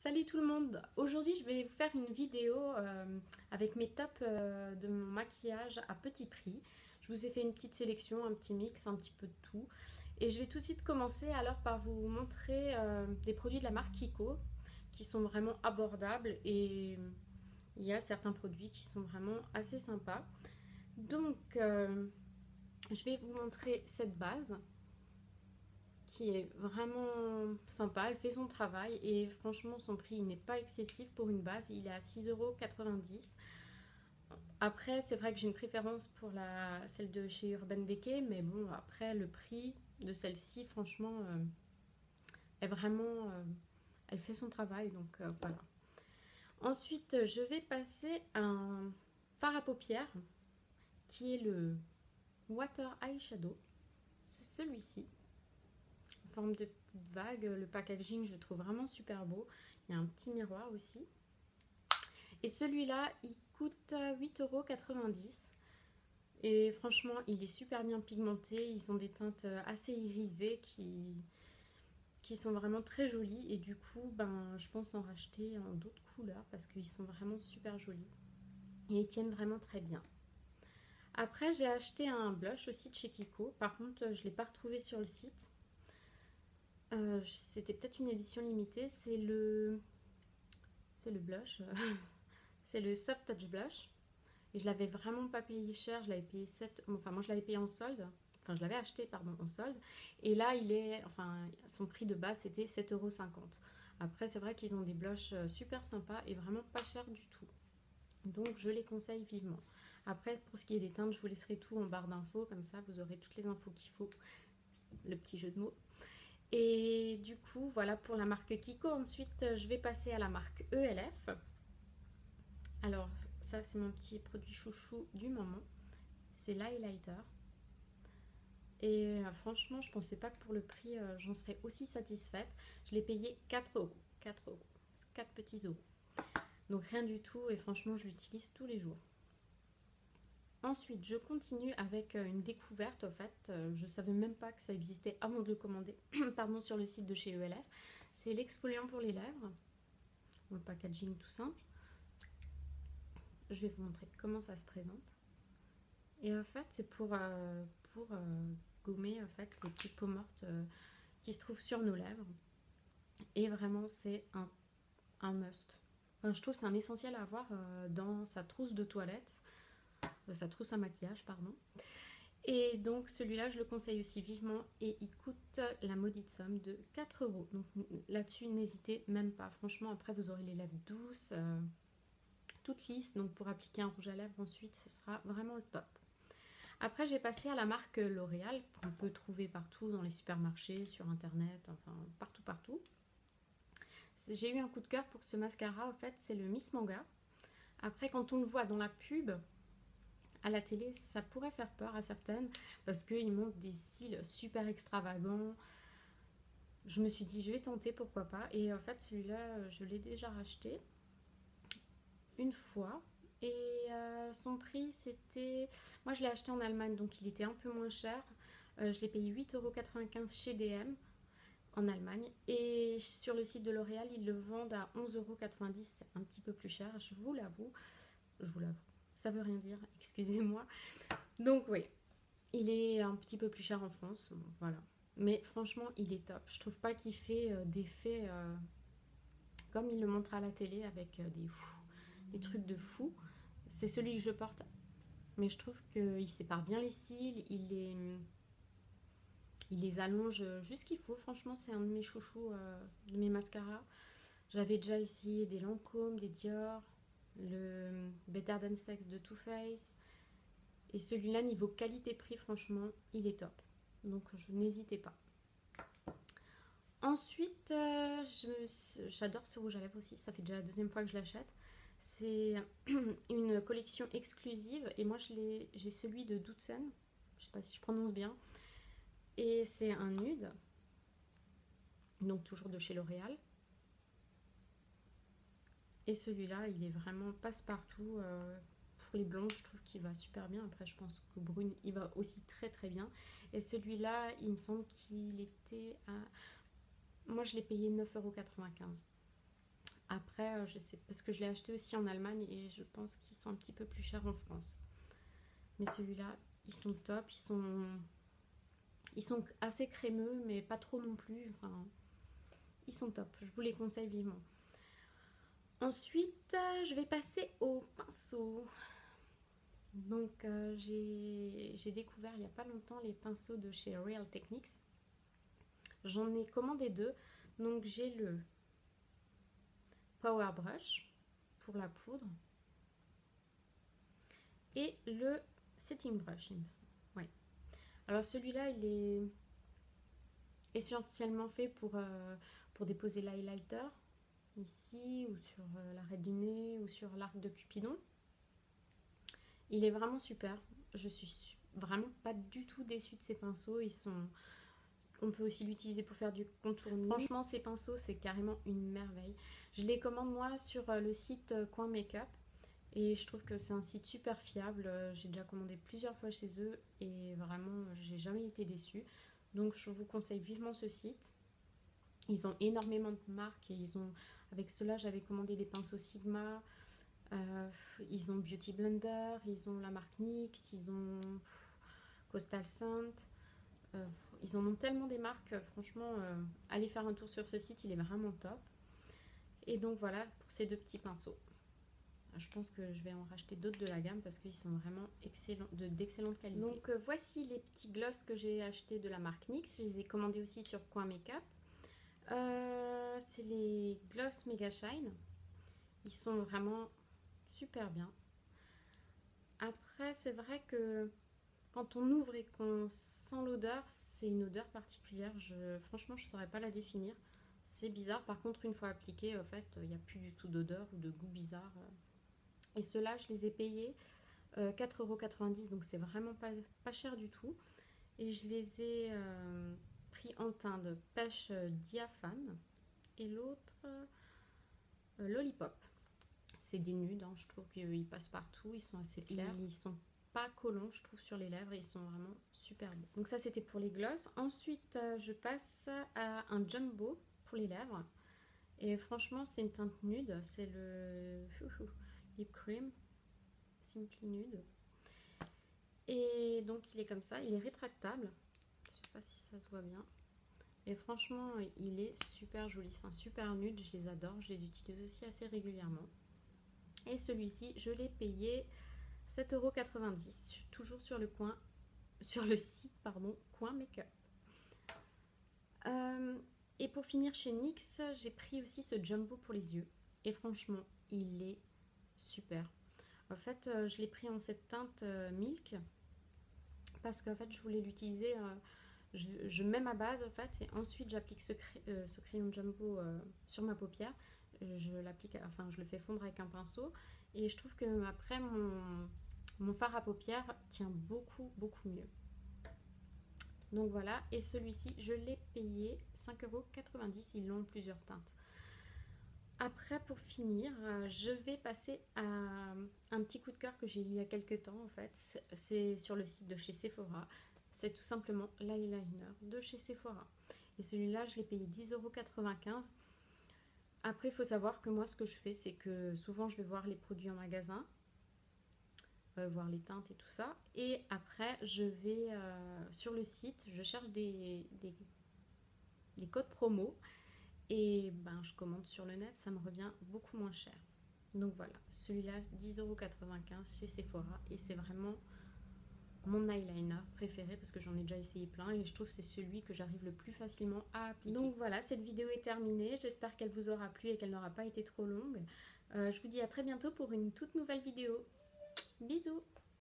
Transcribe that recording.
Salut tout le monde! Aujourd'hui je vais vous faire une vidéo avec mes tops de mon maquillage à petit prix. Je vous ai fait une petite sélection, un petit mix, un petit peu de tout. Et je vais tout de suite commencer alors par vous montrer des produits de la marque Kiko qui sont vraiment abordables et il y a certains produits qui sont vraiment assez sympas. Donc je vais vous montrer cette base qui est vraiment sympa, elle fait son travail et franchement son prix n'est pas excessif pour une base, il est à 6,90 €. Après c'est vrai que j'ai une préférence pour celle de chez Urban Decay, mais bon après le prix de celle-ci franchement est vraiment, elle fait son travail donc voilà. Ensuite je vais passer un fard à paupières qui est le Water Eyeshadow, c'est celui-ci. Forme de petite vague, le packaging je le trouve vraiment super beau, il y a un petit miroir aussi et celui-là il coûte 8,90 € et franchement il est super bien pigmenté, ils ont des teintes assez irisées qui sont vraiment très jolies et du coup je pense en racheter en d'autres couleurs parce qu'ils sont vraiment super jolis et ils tiennent vraiment très bien. Après j'ai acheté un blush aussi de chez Kiko, par contre je ne l'ai pas retrouvé sur le site. C'était peut-être une édition limitée, c'est le blush, c'est le Soft Touch Blush. Et je l'avais vraiment pas payé cher, je l'avais payé 7, enfin moi je l'avais payé en solde, enfin je l'avais acheté pardon en solde. Et là son prix de base c'était 7,50 €. Après c'est vrai qu'ils ont des blushs super sympas et vraiment pas chers du tout. Donc je les conseille vivement. Après pour ce qui est des teintes, je vous laisserai tout en barre d'infos, comme ça vous aurez toutes les infos qu'il faut. Le petit jeu de mots. Et du coup, voilà pour la marque Kiko. Ensuite, je vais passer à la marque ELF. Alors, ça, c'est mon petit produit chouchou du moment. C'est l'highlighter. Et franchement, je pensais pas que pour le prix, j'en serais aussi satisfaite. Je l'ai payé 4 €. 4 €. 4 petits euros. Donc rien du tout. Et franchement, je l'utilise tous les jours. Ensuite, je continue avec une découverte. En fait, je ne savais même pas que ça existait avant de le commander pardon, sur le site de chez ELF. C'est l'exfoliant pour les lèvres. Le packaging tout simple. Je vais vous montrer comment ça se présente. Et en fait, c'est pour gommer en fait, les petites peaux mortes qui se trouvent sur nos lèvres. Et vraiment, c'est un must. Enfin, je trouve que c'est un essentiel à avoir dans sa trousse de toilette. Sa trousse à maquillage, pardon. Et donc celui-là, je le conseille aussi vivement et il coûte la maudite somme de 4 €. Donc là-dessus, n'hésitez même pas. Franchement, après, vous aurez les lèvres douces, toutes lisses. Donc pour appliquer un rouge à lèvres, ensuite, ce sera vraiment le top. Après, j'ai passé à la marque L'Oréal, qu'on peut trouver partout dans les supermarchés, sur Internet, enfin partout. J'ai eu un coup de cœur pour ce mascara, en fait, c'est le Miss Manga. Après, quand on le voit dans la pub, à la télé, ça pourrait faire peur à certaines parce qu'ils montrent des cils super extravagants. Je me suis dit, je vais tenter, pourquoi pas. Et en fait, celui-là, je l'ai déjà racheté une fois. Et son prix, c'était... Moi, je l'ai acheté en Allemagne, donc il était un peu moins cher. Je l'ai payé 8,95 € chez DM en Allemagne. Et sur le site de L'Oréal, ils le vendent à 11,90 €. C'est un petit peu plus cher, je vous l'avoue. Ça veut rien dire, excusez-moi. Donc oui, il est un petit peu plus cher en France, voilà. Mais franchement, il est top. Je trouve pas qu'il fait d'effets comme il le montre à la télé avec des trucs de fou. C'est celui que je porte, mais je trouve qu'il sépare bien les cils, il les allonge juste ce qu'il faut. Franchement, c'est un de mes chouchous, de mes mascaras. J'avais déjà essayé des Lancôme, des Dior, le Better Than Sex de Too Faced. Et celui-là, niveau qualité-prix, franchement, il est top. Donc, n'hésitez pas. Ensuite, j'adore ce rouge à lèvres aussi. Ça fait déjà la deuxième fois que je l'achète. C'est une collection exclusive. Et moi, j'ai celui de Dudsen. Je ne sais pas si je prononce bien. Et c'est un nude. Donc, toujours de chez L'Oréal. Et celui-là, il est vraiment passe-partout. Pour les blondes, je trouve qu'il va super bien. Après, je pense qu'au brune, il va aussi très très bien. Et celui-là, il me semble qu'il était à... Moi, je l'ai payé 9,95 €. Après, je sais, parce que je l'ai acheté aussi en Allemagne et je pense qu'ils sont un petit peu plus chers en France. Mais celui-là, ils sont top, ils sont assez crémeux, mais pas trop non plus. Enfin, ils sont top, je vous les conseille vivement. Ensuite, je vais passer au pinceau. Donc, j'ai découvert il n'y a pas longtemps les pinceaux de chez Real Techniques. J'en ai commandé 2. Donc, j'ai le Power Brush pour la poudre et le Setting Brush, il me semble. Ouais. Alors, celui-là, il est essentiellement fait pour déposer l'highlighter ici ou sur l'arrêt du nez ou sur l'arc de Cupidon. Il est vraiment super. Je suis vraiment pas du tout déçue de ces pinceaux. On peut aussi l'utiliser pour faire du contourning. Franchement, ces pinceaux, c'est carrément une merveille. Je les commande moi sur le site Coin Makeup. Et je trouve que c'est un site super fiable. J'ai déjà commandé plusieurs fois chez eux et vraiment, j'ai jamais été déçue. Donc, je vous conseille vivement ce site. Ils ont énormément de marques et avec ceux-là, j'avais commandé des pinceaux Sigma. Ils ont Beauty Blender, ils ont la marque NYX, ils ont Coastal Scent. Ils en ont tellement des marques, franchement, allez faire un tour sur ce site, il est vraiment top. Et donc voilà pour ces 2 petits pinceaux. Je pense que je vais en racheter d'autres de la gamme parce qu'ils sont vraiment d'excellente qualité. Donc voici les petits gloss que j'ai achetés de la marque NYX. Je les ai commandés aussi sur Coin Makeup. C'est les gloss Mega Shine. Ils sont vraiment super bien. Après, c'est vrai que quand on ouvre et qu'on sent l'odeur, c'est une odeur particulière. Franchement, je ne saurais pas la définir. C'est bizarre. Par contre, une fois appliqué, en fait, il n'y a plus du tout d'odeur ou de goût bizarre. Et ceux-là, je les ai payés 4,90 €. Donc, c'est vraiment pas cher du tout. Et je les ai pris en teint de pêche diaphane. Et l'autre, Lollipop. C'est des nudes, hein. Je trouve qu'ils passent partout. Ils sont assez clairs. Ils sont pas collants, je trouve, sur les lèvres. Ils sont vraiment super beaux. Donc ça, c'était pour les gloss. Ensuite, je passe à un jumbo pour les lèvres. Et franchement, c'est une teinte nude. C'est le Lip Cream Simply Nude. Et donc, il est comme ça. Il est rétractable. Je sais pas si ça se voit bien. Et franchement, il est super joli. C'est un super nude. Je les adore. Je les utilise aussi assez régulièrement. Et celui-ci, je l'ai payé 7,90 €, toujours sur le site, Coin Makeup. Et pour finir chez NYX, j'ai pris aussi ce jumbo pour les yeux. Et franchement, il est super. En fait, je l'ai pris en cette teinte Milk parce qu'en fait, je voulais l'utiliser. Je mets ma base en fait et ensuite j'applique ce crayon jumbo sur ma paupière. Je le fais fondre avec un pinceau et je trouve que après mon fard à paupières tient beaucoup mieux. Donc voilà, et celui-ci je l'ai payé 5,90 €. Ils l'ont en plusieurs teintes. Après, pour finir, je vais passer à un petit coup de cœur que j'ai eu il y a quelques temps en fait. C'est sur le site de chez Sephora. C'est tout simplement l'eyeliner de chez Sephora. Et celui-là, je l'ai payé 10,95 €. Après, il faut savoir que moi, ce que je fais, c'est que souvent, je vais voir les produits en magasin, voir les teintes et tout ça. Et après, je vais sur le site, je cherche des codes promo. Et ben, je commande sur le net, ça me revient beaucoup moins cher. Donc voilà, celui-là, 10,95 € chez Sephora. Et c'est vraiment mon eyeliner préféré parce que j'en ai déjà essayé plein et je trouve que c'est celui que j'arrive le plus facilement à appliquer. Donc voilà, cette vidéo est terminée. J'espère qu'elle vous aura plu et qu'elle n'aura pas été trop longue. Je vous dis à très bientôt pour une toute nouvelle vidéo. Bisous!